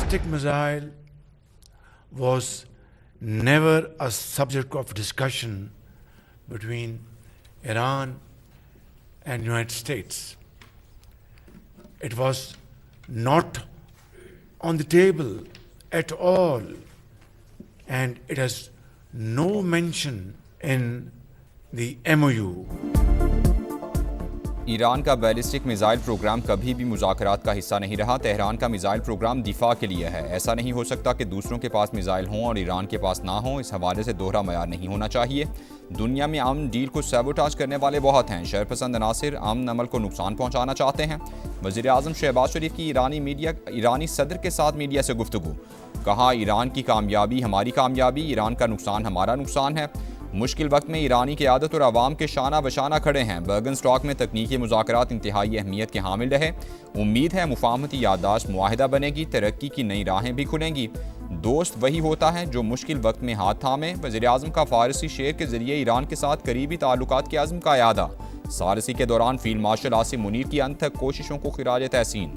ballistic missile was never a subject of discussion between Iran and United States. It was not on the table at all, and it has no mention in the MOU. Iran का ballistic missile programme कभी भी मुज़ाकरात का हिस्सा नहीं रहा। Tehran का missile programme दिफा के लिए है। ऐसा नहीं हो सकता कि दूसरों के पास मिसाइल हों और ईरान के पास ना हो। इस हवाले से दोहरा मयार नहीं होना चाहिए। दुनिया में अमन डील को सैबोटाज करने वाले बहुत हैं। शरपसंद अनासिर अमन अमल को नुकसान पहुँचाना चाहते हैं। वज़ीर आज़म शहबाज शरीफ की ईरानी सदर के साथ मीडिया से गुफ्तगू। कहा, ईरान की कामयाबी हमारी कामयाबी, ईरान का नुकसान हमारा नुकसान है। मुश्किल वक्त में ईरानी क़यादत और आवाम के शाना बशाना खड़े हैं। बर्गन स्टॉक में तकनीकी मुज़ाकरात इंतहाई अहमियत के हामिल रहे। उम्मीद है मुफाहमती याददाश्त मुआहिदा बनेगी, तरक्की की नई राहें भी खुलेंगी। दोस्त वही होता है जो मुश्किल वक्त में हाथ थामे। वज़ीर आज़म का फ़ारसी शेर के ज़रिए ईरान के साथ करीबी ताल्लुकात के आज़म का यादा। सारसी के दौरान फील्ड मार्शल आसिम मुनीर की अंत तक कोशिशों को खिराज तहसीन।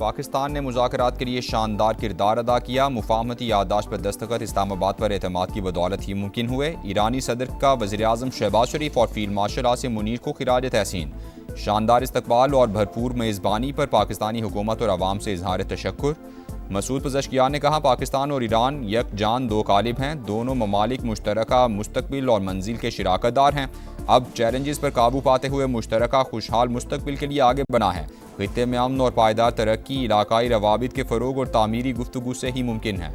पाकिस्तान ने मुज़ाकरात के लिए शानदार किरदार अदा किया। मुफाहमती याददाश्त पर दस्तखत इस्लामाबाद पर एतमाद की बदौलत ही मुमकिन हुए। ईरानी सदर का वज़ीर आज़म शहबाज शरीफ और फील्ड मार्शल आसिम मुनीर को खिराज तहसीन। शानदार इस्तकबाल और भरपूर मेज़बानी पर पाकिस्तानी हुकूमत और आवाम से इजहार तशक्कुर। मसूद पज़श्कियान ने कहा, पाकिस्तान और ईरान यकजान दो कालिब हैं। दोनों ममालिक मुश्तरका मुस्तकबिल और मंजिल के शिराकतदार हैं। अब चैलेंजेस पर काबू पाते हुए मुश्तरका खुशहाल मुस्तकबिल के लिए आगे बढ़ना है। खित्ते में अमन और पायदार तरक्की इलाकाई रवाबित के फ़रोग और तामीरी गुफ्तगू से ही मुमकिन है।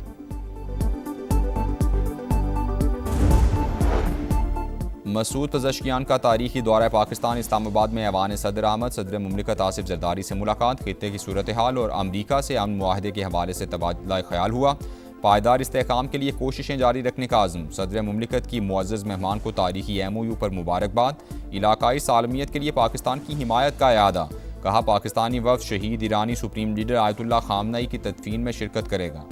मसूद पज़श्कियान का तारीखी दौरा पाकिस्तान। इस्लामाबाद में ऐवान सदर आमद, सदर मुमलिकत आसिफ जरदारी से मुलाकात। खित्ते की सूरत हाल और अमरीका से अमन मुआहदे के हवाले से तबादला ख्याल हुआ। पायदार इस्तेहकाम के लिए कोशिशें जारी रखने का आज़म। सदर मुमलिकत की मुअज़्ज़ज़ मेहमान को तारीखी MOU पर मुबारकबाद। इलाकाई सालमियत के लिए पाकिस्तान की हिमायत का इआदा। कहा, पाकिस्तानी वफ़द शहीद ईरानी सुप्रीम लीडर आयतुल्लाह ख़ामनई की तदफीन में शिरकत करेगा।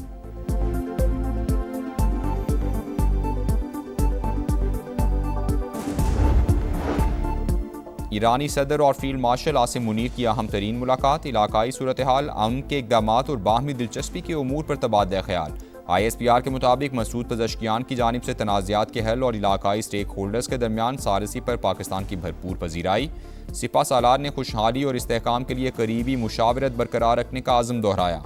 ईरानी सदर और फील्ड मार्शल आसिम मुनीर की अहम तरीन मुलाकात। इलाकाई सूरत हाल, अमन के इक़दामात और बाहमी दिलचस्पी के उमूर पर तबादला ख्याल। ISPR के मुताबिक मसूद पज़श्कियान की जानिब से तनाज़ात के हल और इलाकाई स्टेक होल्डर्स के दरमियान सारसी पर पाकिस्तान की भरपूर पजीराई। सिपा सालार ने खुशहाली और इस्तेहकाम के लिए करीबी मुशावरत बरकरार रखने का आज़म दोहराया।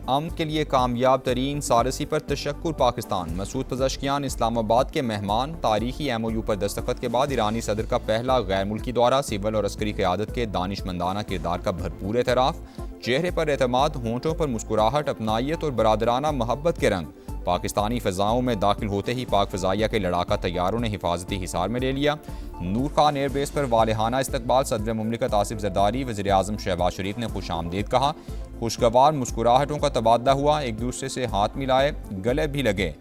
अमन के लिए कामयाब तरीन सारसी पर तशक्कुर पाकिस्तान। मसूद पज़श्कियान इस्लामाबाद के मेहमान। तारीखी MOU पर दस्तखत के बाद ईरानी सदर का पहला गैर मुल्की दौरा। सिविल और अस्करी क़यादत के दानिशमंदाना किरदार का भरपूर एतराफ़। चेहरे पर एतमाद, होंठों पर मुस्कुराहट, अपनाइयत और बरादराना मोहब्बत के रंग। पाकिस्तानी फ़ज़ाओं में दाखिल होते ही पाक फ़ज़ाइया के लड़ाका तैयारों ने हिफाजती हिसार में ले लिया। नूर खान एयरबेस पर वालेहाना इस्तकबाल। सदर मुमलिकत आसिफ जरदारी, वज़ीर आज़म शहबाज शरीफ ने खुशामदीद कहा। खुशगवार मुस्कुराहटों का तबादला हुआ। एक दूसरे से हाथ मिलाए, गले भी लगे।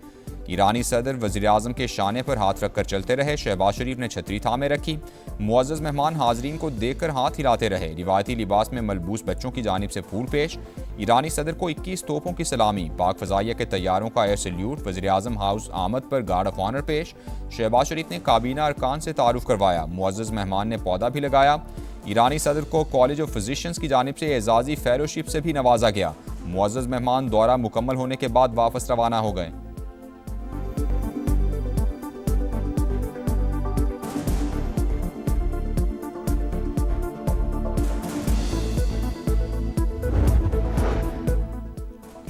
ईरानी सदर वज़ीर आज़म के शाने पर हाथ रखकर चलते रहे। शहबाज शरीफ ने छतरी थामे रखी। मुअज़्ज़ज़ मेहमान हाज़रीन को देखकर हाथ हिलाते रहे। रिवायती लिबास में मलबूस बच्चों की जानिब से फूल पेश। ईरानी सदर को 21 तोपों की सलामी। पाक फ़ज़ाइया के तैयारों का एयर सल्यूट। वज़ीर आज़म हाउस आमद पर गार्ड ऑफ ऑनर पेश। शहबाज शरीफ ने काबीना अरकान से तारुफ करवाया। मुअज़्ज़ज़ मेहमान ने पौधा भी लगाया। ईरानी सदर को कॉलेज ऑफ फिजिशियंस की जानिब से एजाज़ी फेलोशिप से भी नवाजा गया। मुअज़्ज़ज़ मेहमान दौरा मुकम्मल होने के बाद वापस रवाना हो गए।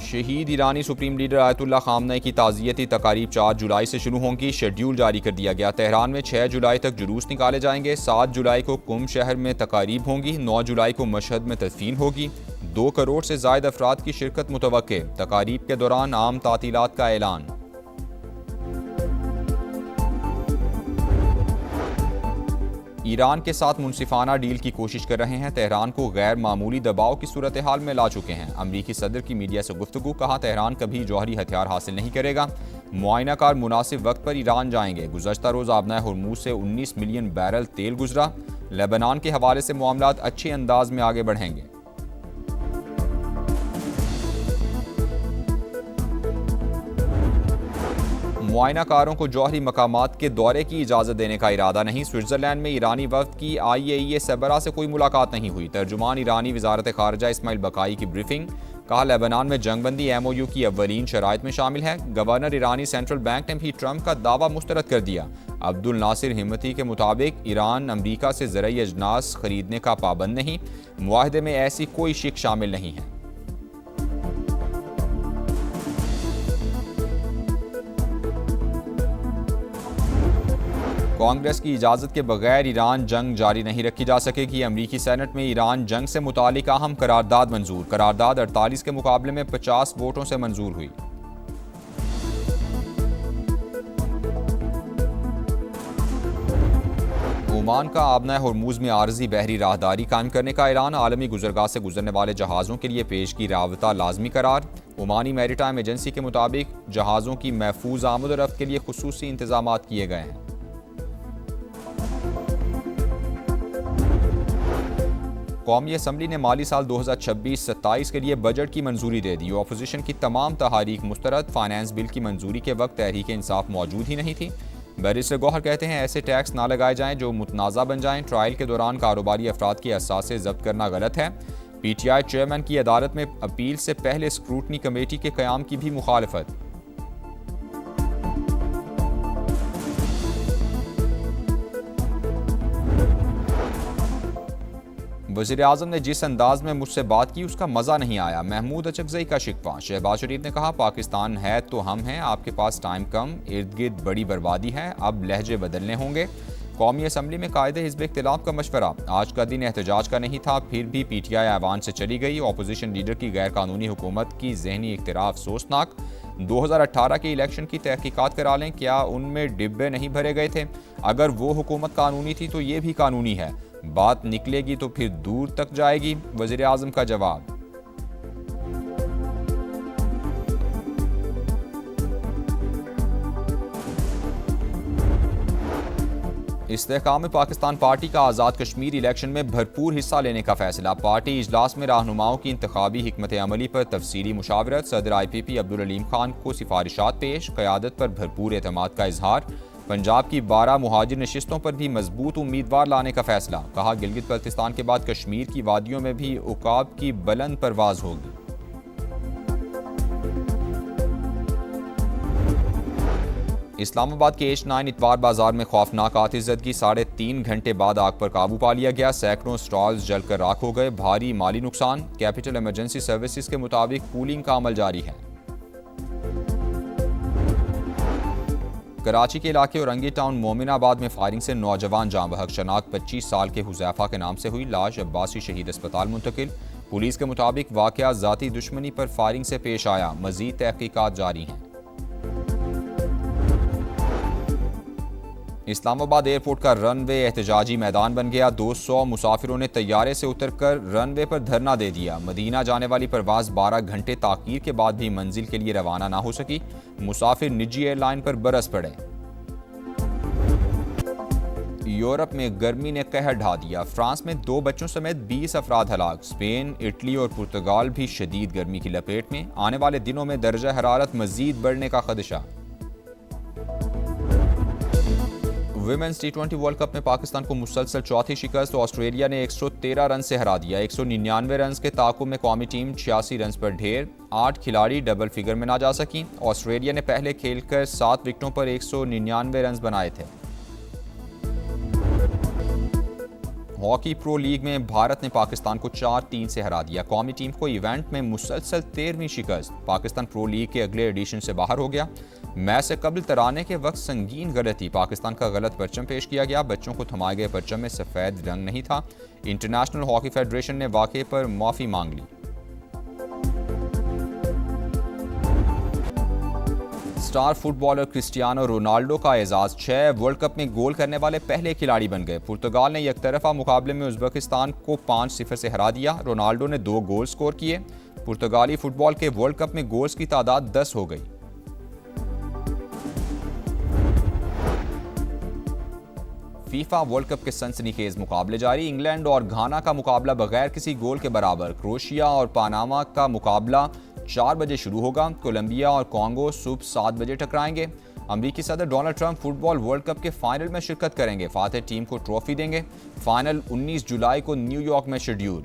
शहीद ईरानी सुप्रीम लीडर आयतुल्लाह ख़ामनई की ताज़ियती तकारीब 4 जुलाई से शुरू होंगी। शेड्यूल जारी कर दिया गया। तेहरान में 6 जुलाई तक जुलूस निकाले जाएंगे। 7 जुलाई को कुम शहर में तकारीब होंगी। 9 जुलाई को मशहद में तदफीन होगी। 2 करोड़ से ज़ायद अफराद की शिरकत मुतवक्के। तकारीब के दौरान आम तातीलात का ऐलान। ईरान के साथ मुनसिफाना डील की कोशिश कर रहे हैं। तेहरान को गैर मामूली दबाव की सूरत हाल में ला चुके हैं। अमरीकी सदर की मीडिया से गुफ्तगू। कहा, तेहरान कभी जौहरी हथियार हासिल नहीं करेगा। मुआयनाकार मुनासिब वक्त पर ईरान जाएंगे। गुज़श्ता रोज़ आबनाए हुर्मुज़ से 19 मिलियन बैरल तेल गुजरा। लेबनान के हवाले से मामलात अच्छे अंदाज में आगे बढ़ेंगे। मुआयनाकारों को जौहरी मकामात के दौरे की इजाज़त देने का इरादा नहीं। स्विट्ज़रलैंड में ईरानी वफ़द की IAEA सरबराह से कोई मुलाकात नहीं हुई। तर्जुमान ईरानी वज़ारत ख़ारजा इस्माइल बकाई की ब्रीफिंग। कहा, लेबनान में जंगबंदी MOU की अव्वलीन शराइत में शामिल है। गवर्नर ईरानी सेंट्रल बैंक ने भी ट्रंप का दावा मुस्तरद कर दिया। अब्दुल नासिर हिम्मती के मुताबिक ईरान अमरीका से ज़रई अजनास खरीदने का पाबंद नहीं। मुआहदे में ऐसी कोई शिक शामिल नहीं है। कांग्रेस की इजाज़त के बगैर ईरान जंग जारी नहीं रखी जा सकेगी। अमरीकी सेनेट में ईरान जंग से मुतालिक अहम करारदाद मंजूर। करारदाद 48 के मुकाबले में 50 वोटों से मंजूर हुई। ओमान का आबना हुर्मुज़ में आर्जी बहरी राहदारी कायम करने का ऐलान। आलमी गुजरगाह से गुजरने वाले जहाज़ों के लिए पेशगी राबता लाजमी करार। ओमानी मैरीटाइम एजेंसी के मुताबिक जहाज़ों की महफूज आमद और रफ्त के लिए खुसूसी इंतजाम किए गए हैं। कौमी असम्बली ने माली साल 2026-27 के लिए बजट की मंजूरी दे दी। अपोजिशन की तमाम तहारीक मुस्तरद। फाइनेंस बिल की मंजूरी के वक्त तहरीक इंसाफ मौजूद ही नहीं थी। बैरिस्टर गौहर कहते हैं, ऐसे टैक्स ना लगाए जाएं जो मुतनाज़ा बन जाएं। ट्रायल के दौरान कारोबारी अफराद की असासे जब्त करना गलत है। PTI चेयरमैन की अदालत में अपील से पहले स्क्रूटनी कमेटी के क़याम की भी मुखालफत। वज़ीर-ए-आज़म ने जिस अंदाज में मुझसे बात की उसका मज़ा नहीं आया। महमूद अचकज़ई का शिकवा। शहबाज शरीफ ने कहा, पाकिस्तान है तो हम हैं, आपके पास टाइम कम, इर्द गिर्द बड़ी बर्बादी है, अब लहजे बदलने होंगे। कौमी असम्बली में कायदे हिज़्ब इख्तिलाफ का मशवरा। आज का दिन एहतजाज का नहीं था, फिर भी PTI ऐवान से चली गई। अपोजिशन लीडर की गैर कानूनी हुकूमत की जहनी इख्तिराफ सोचनाक। 2018 के इलेक्शन की तहकीकात करा लें, क्या उनमें डिब्बे नहीं भरे गए थे? अगर वो हुकूमत कानूनी थी तो ये भी कानूनी है। बात निकलेगी तो फिर दूर तक जाएगी। वज़ीर आज़म का जवाब। इस्तेहकाम पाकिस्तान पार्टी का आज़ाद कश्मीर इलेक्शन में भरपूर हिस्सा लेने का फैसला। पार्टी इजलास में रहनुमाओं की इंतखाबी हिकमत अमली पर तफसीली मुशावरत। सदर IPP अब्दुल अलीम खान को सिफारिशात पेश। क़यादत पर भरपूर एतमाद का इजहार। पंजाब की 12 मुहाजिर नशिस्तों पर भी मजबूत उम्मीदवार लाने का फैसला। कहा, गिलगित बल्तिस्तान के बाद कश्मीर की वादियों में भी उकाब की बुलंद परवाज होगी। इस्लामाबाद के H9 इतवार बाजार में खौफनाक आतिशज़दगी। 3.5 घंटे बाद आग पर काबू पा लिया गया। सैकड़ों स्टॉल्स जलकर राख हो गए। भारी माली नुकसान। कैपिटल इमरजेंसी सर्विसेज के मुताबिक कूलिंग का अमल जारी है। कराची के इलाके औरंगी टाउन मोमिनाबाद में फायरिंग से नौजवान जाँ बहक। शनाख्त 25 साल के हुज़ैफा के नाम से हुई। लाश अब्बासी शहीद अस्पताल मुंतकिल। पुलिस के मुताबिक वाक़या ज़ाती दुश्मनी पर फायरिंग से पेश आया। मज़ीद तहकीकात जारी हैं। इस्लामाबाद एयरपोर्ट का रनवे एहतजाजी मैदान बन गया। 200 मुसाफिरों ने तैयारे से उतरकर रनवे पर धरना दे दिया। मदीना जाने वाली परवाज़ 12 घंटे ताख़ीर के बाद भी मंजिल के लिए रवाना ना हो सकी। मुसाफिर निजी एयरलाइन पर बरस पड़े। यूरोप में गर्मी ने कहर ढा दिया। फ्रांस में 2 बच्चों समेत 20 अफराद हलाक। स्पेन, इटली और पुर्तगाल भी शदीद गर्मी की लपेट में। आने वाले दिनों में दर्जा हरारत मजीद बढ़ने का खदशा। विमेंस T20 वर्ल्ड कप में पाकिस्तान को मुसलसल चौथी शिकस्त। ऑस्ट्रेलिया ने 113 रन से हरा दिया। 199 रन के ताक़ुब में कौमी टीम 86 रन पर ढेर। 8 खिलाड़ी डबल फिगर में ना जा सकी। ऑस्ट्रेलिया ने पहले खेलकर 7 विकेटों पर 199 रन बनाए थे। हॉकी प्रो लीग में भारत ने पाकिस्तान को 4-3 से हरा दिया। कौमी टीम को इवेंट में मुसलसल 13वीं शिकस्त। पाकिस्तान प्रो लीग के अगले एडिशन से बाहर हो गया। मैच से कबल तराने के वक्त संगीन गलती। पाकिस्तान का गलत परचम पेश किया गया। बच्चों को थमाए गए परचम में सफ़ेद रंग नहीं था। इंटरनेशनल हॉकी फेडरेशन ने वाक़े पर माफ़ी मांग ली। स्टार फुटबॉलर क्रिस्टियानो रोनाल्डो का एजाज 6 वर्ल्ड कप में गोल करने वाले पहले खिलाड़ी बन गए। पुर्तगाल ने एकतरफा मुकाबले में उज़्बेकिस्तान को 5-0 से हरा दिया। रोनाल्डो ने 2 गोल स्कोर किए। पुर्तगाली फुटबॉल के वर्ल्ड कप में गोल्स की तादाद 10 हो गई। फीफा वर्ल्ड कप के सनसनीखेज मुकाबले जारी। इंग्लैंड और घाना का मुकाबला बगैर किसी गोल के बराबर। क्रोएशिया और पनामा का मुकाबला 4 बजे शुरू होगा। कोलंबिया और कॉन्गो सुबह 7 बजे टकराएंगे। अमेरिकी सदर Donald Trump football world cup के फाइनल में शिरकत करेंगे। फातेह टीम को ट्रॉफी देंगे। फाइनल 19 जुलाई को न्यूयॉर्क में शेड्यूल।